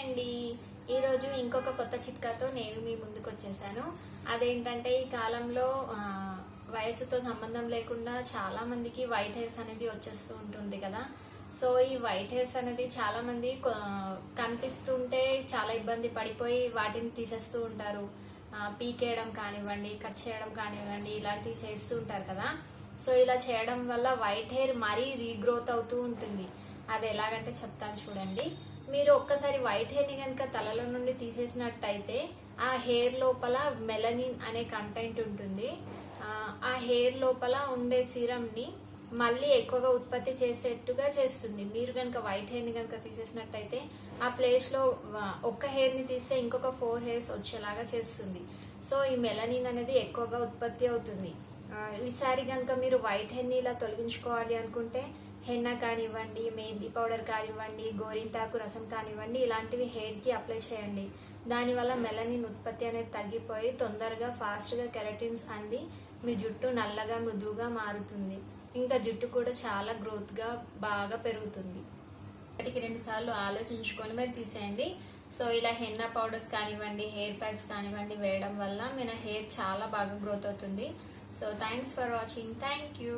అండి. ఈరోజు ఇంకొక కొత్త చిట్కాతో నేను మీ ముందుకు వచ్చేసాను. అదేంటంటే ఈ కాలంలో వయసుతో సంబంధం లేకుండా చాలా మందికి వైట్ హెయిర్స్ అనేది వచ్చేస్తూ ఉంటుంది కదా. సో ఈ వైట్ హెయిర్స్ అనేది చాలా మంది కనిపిస్తుంటే చాలా ఇబ్బంది పడిపోయి వాటిని తీసేస్తూ ఉంటారు. పీకేయడం కానివ్వండి, కట్ చేయడం కానివ్వండి, ఇలాంటివి చేస్తూ ఉంటారు కదా. సో ఇలా చేయడం వల్ల వైట్ హెయిర్ మరీ రీగ్రోత్ అవుతూ ఉంటుంది. అది ఎలాగంటే చెప్తాను చూడండి. మీరు ఒక్కసారి వైట్ హెయిర్ ని కనుక తలలో నుండి తీసేసినట్టయితే ఆ హెయిర్ లోపల మెలనిన్ అనే కంటెంట్ ఉంటుంది. ఆ హెయిర్ లోపల ఉండే సీరం ని మళ్ళీ ఎక్కువగా ఉత్పత్తి చేసేట్టుగా చేస్తుంది. మీరు కనుక వైట్ హెయిర్ ని కనుక తీసేసినట్టయితే ఆ ప్లేస్ లో ఒక్క హెయిర్ ని తీస్తే ఇంకొక 4 హెయిర్స్ వచ్చేలాగా చేస్తుంది. సో ఈ మెలనిన్ అనేది ఎక్కువగా ఉత్పత్తి అవుతుంది. ఈసారి కనుక మీరు వైట్ హెయిర్ ని ఇలా తొలగించుకోవాలి అనుకుంటే హెన్నా కానివ్వండి, మెహందీ పౌడర్ కానివ్వండి, గోరింటాకు రసం కానివ్వండి, ఇలాంటివి హెయిర్ కి అప్లై చేయండి. దానివల్ల మెలనిన్ ఉత్పత్తి అనేది తగ్గిపోయి తొందరగా ఫాస్ట్ గా కెరటిన్స్ అంది మీ జుట్టు నల్లగా మృదువుగా మారుతుంది. ఇంకా జుట్టు కూడా చాలా గ్రోత్ గా బాగా పెరుగుతుంది. వాటికి 2 సార్లు ఆలోచించుకొని మరి తీసేయండి. సో ఇలా హెన్నా పౌడర్స్ కానివ్వండి, హెయిర్ ప్యాక్స్ కానివ్వండి వేయడం వల్ల మన హెయిర్ చాలా బాగా గ్రోత్ అవుతుంది. So thanks for watching. Thank you.